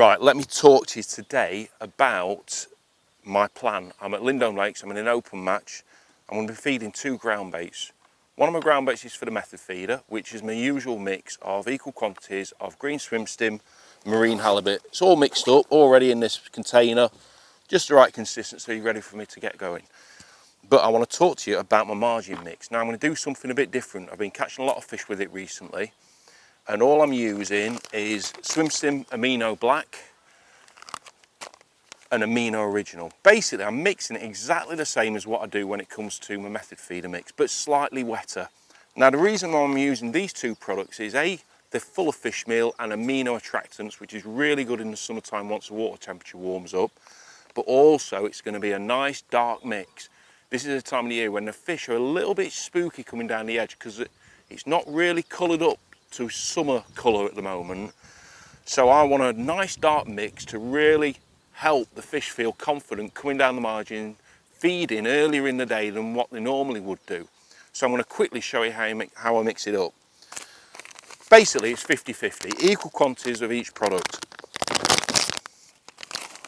Right, let me talk to you today about my plan. I'm at Lindholme Lakes, I'm in an open match. I'm going to be feeding 2 ground baits. One of my ground baits is for the method feeder, which is my usual mix of equal quantities of green swim stim, marine halibut. It's all mixed up already in this container, just the right consistency, ready for me to get going. But I want to talk to you about my margin mix. Now I'm going to do something a bit different. I've been catching a lot of fish with it recently, and all I'm using is swim stim amino black and amino original. Basically I'm mixing it exactly the same as what I do when it comes to my method feeder mix, but slightly wetter. Now the reason why I'm using these 2 products is A, they're full of fish meal and amino attractants, which is really good in the summertime once the water temperature warms up, but also it's going to be a nice dark mix. This is a time of the year when the fish are a little bit spooky coming down the edge because it's not really coloured up to summer colour at the moment. So I want a nice dark mix to really help the fish feel confident coming down the margin, feeding earlier in the day than what they normally would do. So I'm going to quickly show you how I mix it up. Basically it's 50-50, equal quantities of each product.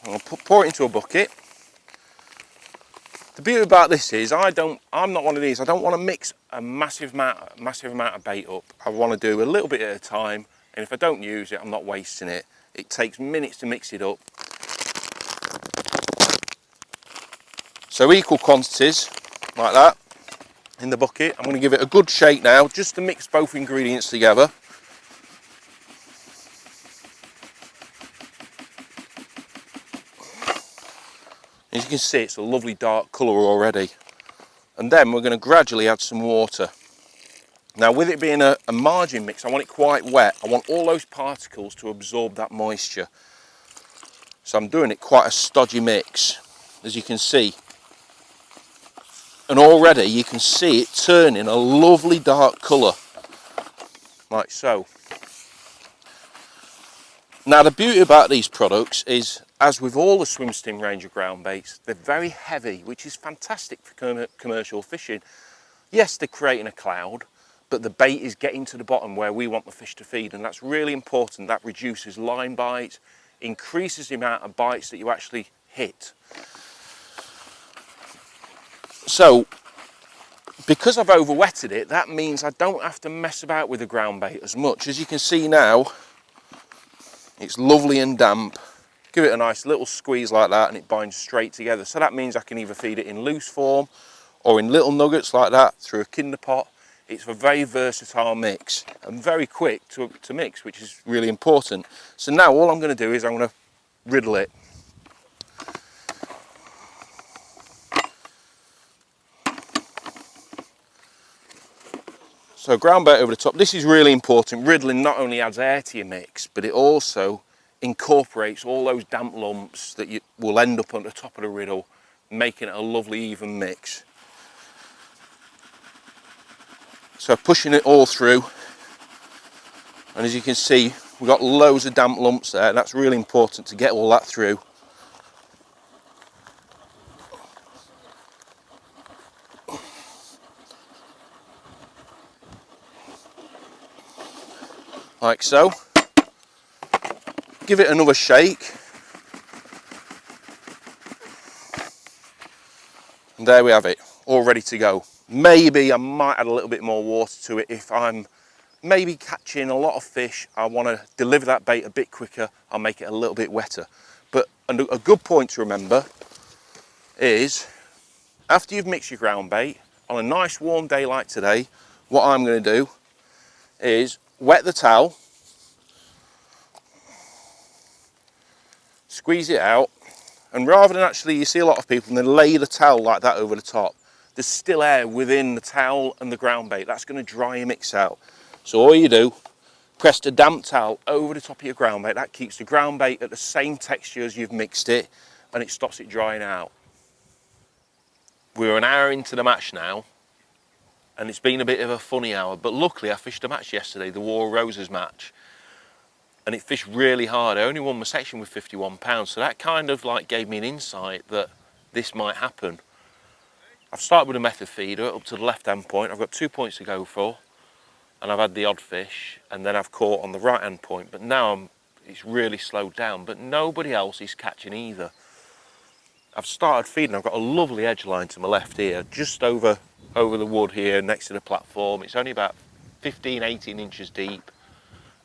I'll pour it into a bucket. The beauty about this is I'm not one of these. I don't want to mix a massive amount of bait up. I want to do a little bit at a time, and if I don't use it, I'm not wasting it. It takes minutes to mix it up. So equal quantities like that in the bucket. I'm going to give it a good shake now, just to mix both ingredients together. As you can see, it's a lovely dark colour already. And then we're going to gradually add some water. Now with it being a margin mix, I want it quite wet. I want all those particles to absorb that moisture. So I'm doing it quite a stodgy mix, as you can see. And already you can see it turning a lovely dark colour, like so. Now the beauty about these products is, as with all the swim stim range of ground baits, they're very heavy, which is fantastic for commercial fishing. Yes, they're creating a cloud, but the bait is getting to the bottom where we want the fish to feed, and that's really important. That reduces line bites, increases the amount of bites that you actually hit. So, because I've over-wetted it, that means I don't have to mess about with the ground bait as much. As you can see now, it's lovely and damp. Give it a nice little squeeze like that and it binds straight together. So that means I can either feed it in loose form or in little nuggets like that through a kinder pot. It's a very versatile mix and very quick to mix, which is really important. So now all I'm going to do is I'm going to riddle it. So ground bait over the top. This is really important. Riddling not only adds air to your mix, but it also incorporates all those damp lumps that you will end up on the top of the riddle, making it a lovely even mix. So pushing it all through, and as you can see, we've got loads of damp lumps there, and that's really important to get all that through. Like so. Give it another shake. And there we have it, all ready to go. Maybe I might add a little bit more water to it if I'm maybe catching a lot of fish. I want to deliver that bait a bit quicker. I'll make it a little bit wetter. But a good point to remember is, after you've mixed your ground bait, on a nice warm day like today, what I'm going to do is wet the towel, squeeze it out, and rather than actually, you see a lot of people and they lay the towel like that over the top, there's still air within the towel and the ground bait. That's going to dry your mix out. So all you do, press the damp towel over the top of your ground bait. That keeps the ground bait at the same texture as you've mixed it, and it stops it drying out. We're an hour into the match now, and it's been a bit of a funny hour, but luckily I fished a match yesterday, the War Roses match, and it fished really hard. I only won my section with 51 pounds, so that kind of like gave me an insight that this might happen. I've started with a method feeder up to the left hand point. I've got 2 points to go for, and I've had the odd fish, and then I've caught on the right hand point, but now I'm it's really slowed down, but nobody else is catching either. I've started feeding, I've got a lovely edge line to my left here, just over the wood here next to the platform. It's only about 15-18 inches deep,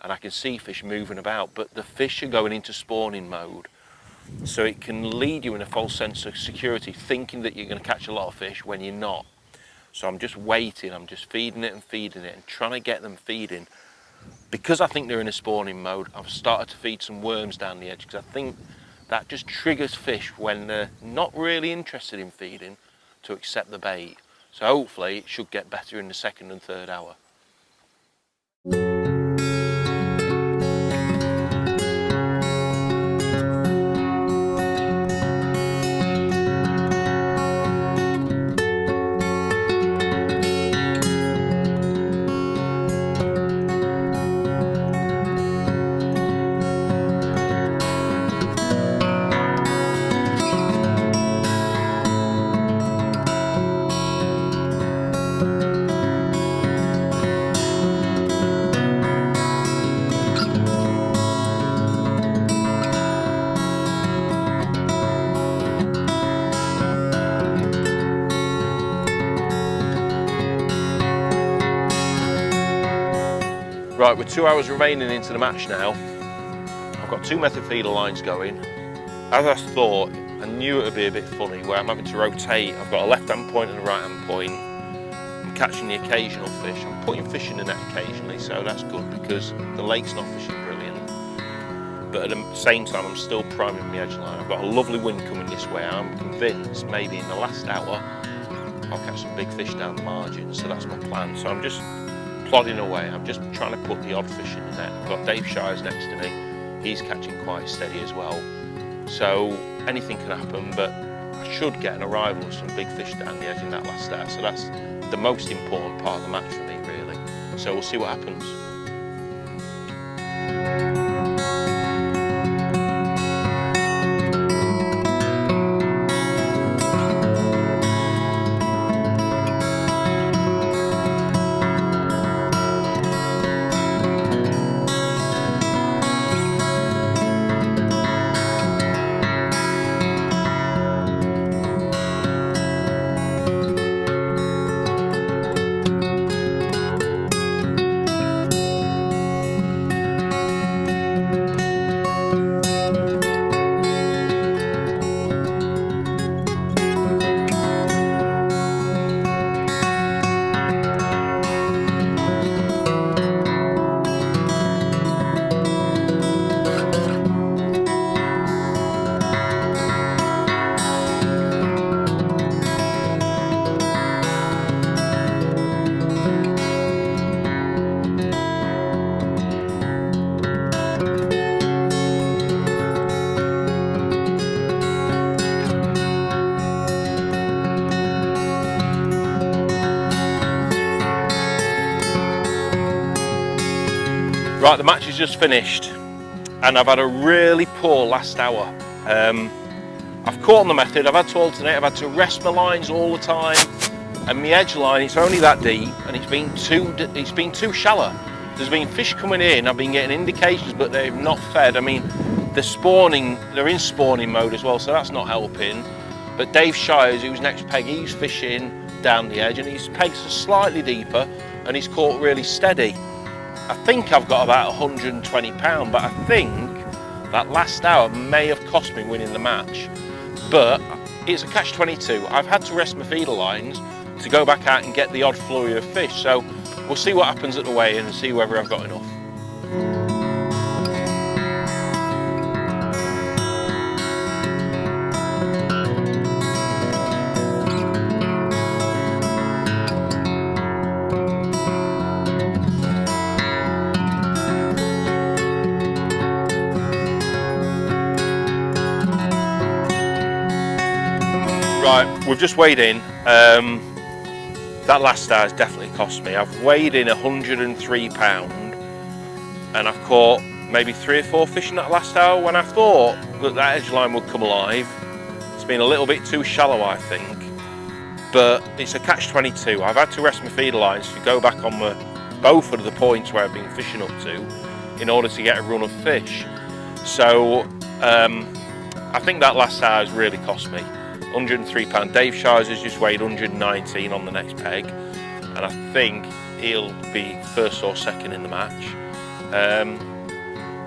and I can see fish moving about, but the fish are going into spawning mode. So it can lead you in a false sense of security, thinking that you're going to catch a lot of fish when you're not. So I'm just waiting, I'm just feeding it and trying to get them feeding. Because I think they're in a spawning mode, I've started to feed some worms down the edge, because I think that just triggers fish when they're not really interested in feeding to accept the bait. So hopefully it should get better in the second and third hour. Right, with 2 hours remaining into the match now, I've got 2 method feeder lines going. As I thought, I knew it would be a bit funny where I'm having to rotate. I've got a left-hand point and a right-hand point. I'm catching the occasional fish. I'm putting fish in the net occasionally, so that's good because the lake's not fishing brilliant. But at the same time, I'm still priming my edge line. I've got a lovely wind coming this way. I'm convinced maybe in the last hour, I'll catch some big fish down the margin, so that's my plan. So I'm just plodding away. I'm just trying to put the odd fish in the net. I've got Dave Shires next to me. He's catching quite steady as well. So anything can happen, but I should get an arrival of some big fish down the edge in that last hour. So that's the most important part of the match for me, really. So we'll see what happens. Right, the match is just finished and I've had a really poor last hour. I've caught on the method, I've had to alternate, I've had to rest my lines all the time, and my edge line, it's only that deep and it's been too shallow. There's been fish coming in, I've been getting indications, but they've not fed. I mean, they're in spawning mode as well, so that's not helping. But Dave Shires, who's next peg, he's fishing down the edge and his pegs are slightly deeper and he's caught really steady. I think I've got about 120 pounds, but I think that last hour may have cost me winning the match. But it's a catch-22. I've had to rest my feeder lines to go back out and get the odd flurry of fish. So we'll see what happens at the weigh-in and see whether I've got enough. Right, we've just weighed in. That last hour has definitely cost me. I've weighed in 103 pounds and I've caught maybe 3 or 4 fish in that last hour when I thought that edge line would come alive. It's been a little bit too shallow, I think, but it's a catch-22. I've had to rest my feeder lines to go back on both of the points where I've been fishing up to in order to get a run of fish. So I think that last size really cost me £103. Dave Shires has just weighed 119 on the next peg, and I think he'll be first or second in the match.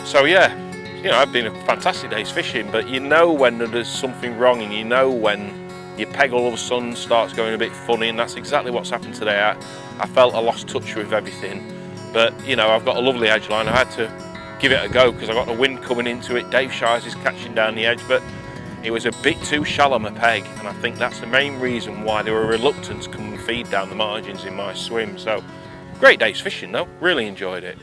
So yeah, you know, I've been a fantastic day's fishing, but you know when there's something wrong, and you know when your peg all of a sudden starts going a bit funny, and that's exactly what's happened today. I felt I lost touch with everything, but you know, I've got a lovely edge line. I had to give it a go because I got the wind coming into it. Dave Shires is catching down the edge, but it was a bit too shallow my peg, and I think that's the main reason why they were reluctant to come and feed down the margins in my swim. So great day's fishing though, really enjoyed it.